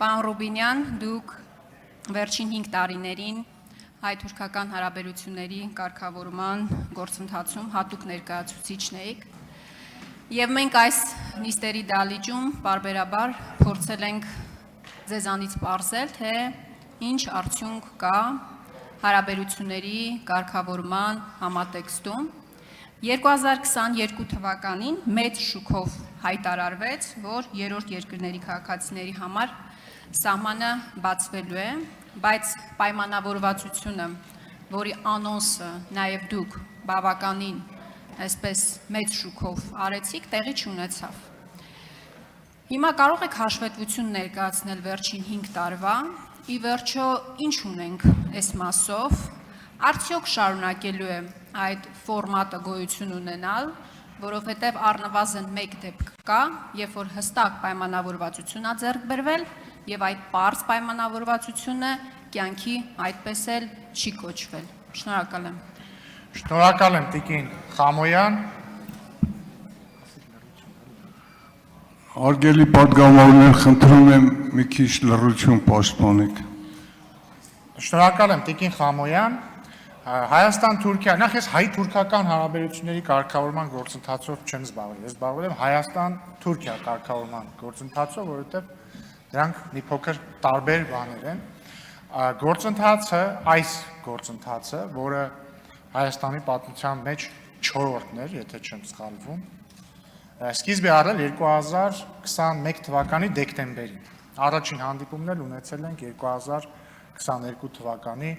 Պարոն Ռուբինյան, դուք վերջին 5 տարիներին հայ-թուրքական հարաբերությունների կարգավորման գործընթացում հատուկ ներկայացուցիչն եք, եւ մենք այս նիստերի դահլիճում բարբերաբար փորձել ենք ձեզանից պարզել, թե ինչ արդյունք կա հարաբերությունների կարգավորման համատեքստում։ 2022 թվականին մեծ շուկով հայտարարվեց, որ երրորդ երկրների քաղաքացիների համար սահմանը բացվելու է, բայց պայմանավորվածությունը, որի անոնսը նաև դուք բավականին այսպես մեծ շուկով արեցիք, տեղի չունեցավ։ Հիմա կարող եք հաշվետվություն ներկայացնել վերջին 5 տարվա, ի վերջո ինչ ունենք այս մասով, արդյոք շարունակելու է այդ ֆորմատը գոյություն ունենալ, որովհետև առնվազն մեկ դեպք կա, երբ որ հստակ պայմանավորվածություն է ձեռք բերվել, եւ այդ պարզ պայմանավորվածությունը կյանքի այդպես էլ չի կոչվել։ Շնորհակալ եմ։ Շնորհակալ եմ Տիկին Խամոյան։ Հարգելի պատգամավորներ, խնդրում եմ մի քիչ լռություն պաշտպանեք։ Շնորհակալ եմ Տիկին Խամոյան։ Հայաստան-Թուրքիա, նախ ես հայ-թուրքական հարաբերությունների կարգավորման գործընթացով չեմ զբաղվել, ես զբաղվել եմ Հայաստան-Թուրքիա կարգավորման գործընթացով, որովհետև դրանք մի փոքր տարբեր բաներ են։ Գործընթացը, այս գործընթացը, որը Հայաստանի պատմության մեջ 4-րդն էր, եթե չեմ սխալվում, սկիզբ է առել 2021 թվականի դեկտեմբերին։ Առաջին հանդիպումն էլ ունեցել ենք 2022 թվականի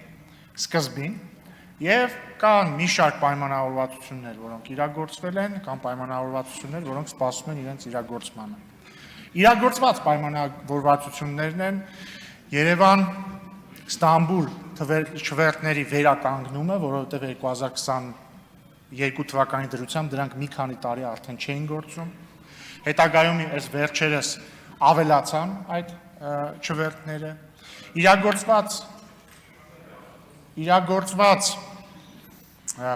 սկզբին, եւ կան մի շարք պայմանավորվածություններ, որոնք իրագործվել են, կամ պայմանավորվածություններ, որոնք սպասում են իրենց իրագործմանը։ Իրագործված պայմանավորվածություններն են Երևան-Ստամբուլ շվերթների վերականգնումը, որովհետև 2022 թվականի դրությամբ դրանք մի քանի տարի արդեն չէին գործում։ Հետագայում այս վերջերս ավելացան այդ շվերթները։ Իրագործված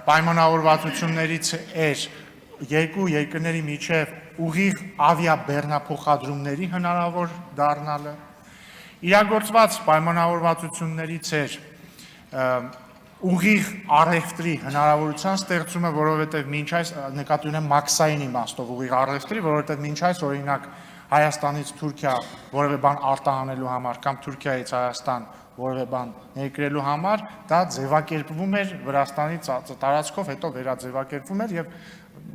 պայմանավորվածություններից էր երկու երկրների միջև ուղիղ ավիաբեռնափոխադրումների հնարավոր դառնալը։ Իրագործված պայմանավորվածություններից էր ուղիղ առևտրի հնարավորության ստեղծումը, որովհետև մինչ այս նկատի ունեմ մաքսային իմաստով ուղիղ առևտրի, որովհետև մինչ այս օրինակ Հայաստանից Թուրքիա որևէ բան արտահանելու համար կամ Թուրքիայից Հայաստան որևէ բան ներկրելու համար դա ձևակերպվում էր Վրաստանի տարածքով, հետո վերաձևակերպվում էր եւ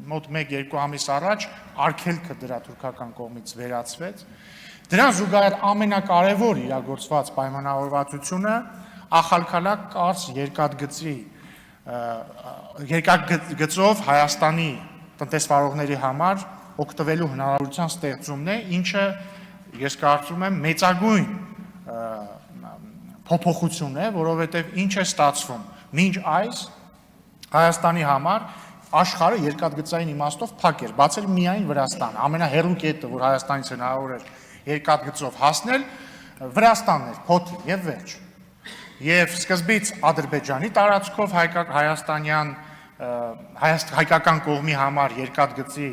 մոտ 1-2 ամիս առաջ արգելքը դրա թուրքական կողմից վերացվեց։ Դրան զուգահեռ ամենակարևոր իրագործված պայմանավորվածությունը Ախալքալակ-Կարս երկաթգծով Հայաստանի տնտեսվարողների համար օգտվելու հնարավորության ստեղծումն է, ինչը ես կարծում եմ մեծագույն փոփոխություն է, որովհետև ինչ է ստացվում։ Մինչ այս Հայաստանի համար աշխարհը երկաթգծային իմաստով փակ էր, բացել միայն Վրաստանը։ Ամենահեռու կետը, որ Հայաստանից հնարավոր էր երկաթգծով հասնել, Վրաստանն էր, փոթի եւ վերջ։ Եվ սկզբից Ադրբեջանի տարածքով հայկական կողմի համար երկաթգծի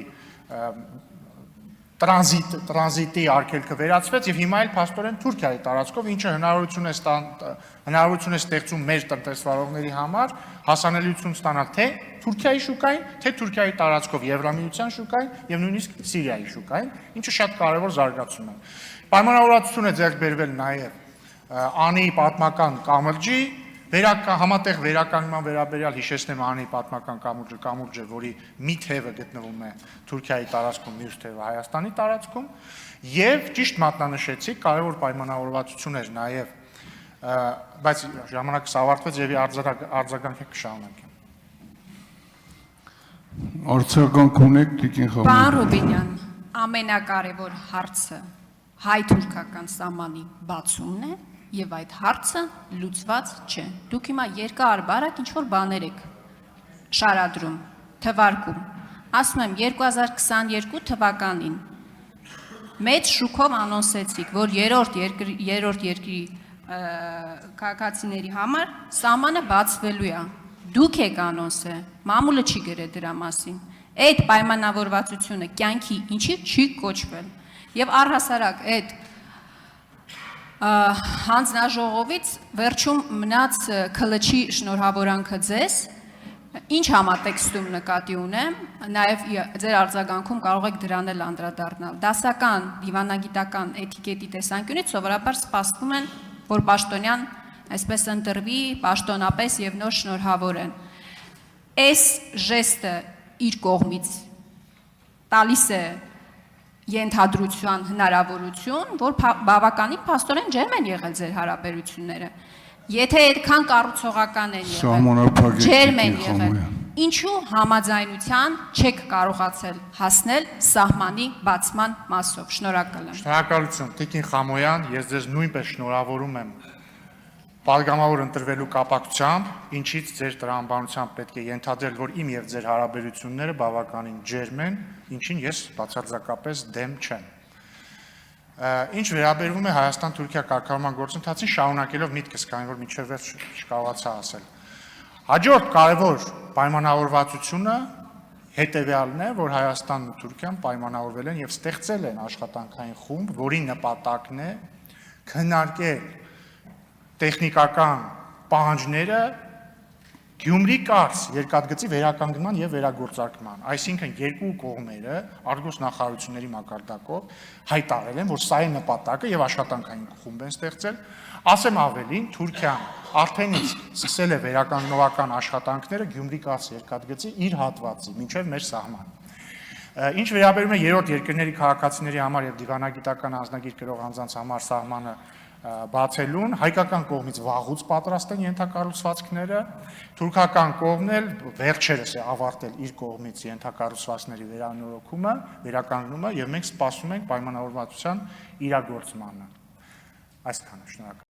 տրանզիտի արգելքը վերացվեց եւ հիմա էլ փաստորեն Թուրքիայի տարածքով, ինչը հնարավորություն է ստեղծում մեր տնտեսվարողների համար հասանելիություն ստանալ թե Թուրքիայի շուկային, թե Թուրքիայի տարածքով Եվրամիության շուկային եւ նույնիսկ Սիրիայի շուկային, ինչը շատ կարեւոր զարգացում է։ Պայմանավորվածություն է ձեռք բերվել նաեւ անի պատմական կամրջի համատեղ վերականգնման վերաբերյալ հիշեցնեմ անի պատմական կամուրջը, որի մի թևը գտնվում է Թուրքիայի տարածքում, մյուս թևը Հայաստանի տարածքում, եւ ճիշտ մատնանշեցի, կարևոր պայմանավորվածություն էր նաեւ, բայց ժամանակս ավարտվեց եւ արձագանքը կշարունակեմ։ Արձագանք ունեք Տիկին Խամոյան։ Պարոն Ռուբինյան, ամենակարևոր հարցը հայ-թուրքական սահմանի բացումն է եւ այդ հարցը լուծված չէ։ Դուք հիմա երկար-բարակ ինչ-որ բաներ եք շարադրում, թվարկում։ Ասում եմ 2022 թվականին մեծ շուկով անոնսեցիք, որ երրորդ երկրի քաղաքացիների համար սահմանը բացվելու է։ Դուք եք անոնսը, մամուլը չի գրել դրա մասին։ Այդ պայմանավորվածությունը կյանքի ինչի չի կոչվել։ Եվ առհասարակ այդ Հանձնաժողովից վերջում մնաց քլչի շնորհավորանքը ձեզ, ինչ համատեքստում նկատի ունեմ, նաև ձեր արձագանքում կարող եք դրան էլ անդրադառնալ։ Դասական, դիվանագիտական էթիկետի տեսանկյունից սովորաբար սպասվում են, որ պաշտոնյան այսպես ընտրվի, պաշտոնապես եւ նոր շնորհավորեն։ Այս ժեստը իր կողմից տալիս է ենթադրության հնարավորություն, որ բավականին փաստորեն ջերմ են եղել ձեր հարաբերությունները։ Եթե այդքան կառուցողական են եղել, ջերմ են եղել, ինչու համաձայնության չեք կարողացել հասնել սահմանի բացման մասով։ Շնորհակալ եմ։ Շնորհակալություն, Տիկին Խամոյան, ես ձեզ նույնպես շնորհավորում եմ Պատգամավոր ընտրվելու կապակցությամբ, ինչից ձեր տրամաբանությամբ պետք է ենթադրել, որ իմ եւ ձեր հարաբերությունները բավականին ջերմ են, ինչին ես բացարձակապես դեմ չեմ։ Ինչ վերաբերվում է Հայաստան-Թուրքիա կարգավորման գործընթացին, շարունակելով միտքս, քանի որ մինչև վերջ չկարողացա ասել։ Հաջորդ կարևոր պայմանավորվածությունը հետևյալն է, որ Հայաստանն ու Թուրքիան պայմանավորվել են եւ ստեղծել են աշխատանքային խումբ, որի նպատակն է քննարկել տեխնիկական պահանջները Գյումրի-Կարս երկաթգծի վերականգնման եւ վերագործարկման, այսինքն երկու կողմերը արտգործնախարարությունների մակարդակով հայտարարել են, որ սա է նպատակը եւ աշխատանքային խումբ են ստեղծել, ասեմ ավելին, Թուրքիան արդեն իսկ սկսել է վերականգնողական աշխատանքները Գյումրի-Կարս երկաթգծի իր հատվածի, մինչեւ մեր սահման։ Ինչ վերաբերում է երրորդ երկրների քաղաքացիների համար եւ դիվանագիտական անձնագիր կրող անձանց համար սահմանը բացելուն, հայկական կողմից վաղուց պատրաստ են ենթակառուցվածքները, թուրքական կողմն էլ վերջերս է ավարտել իր կողմից ենթակառուցվածքների վերանորոգումը, վերականգնումը եւ մենք սպասում ենք պայմանավորվածության իրագործմանը։ Այսքանը, շնորհակալ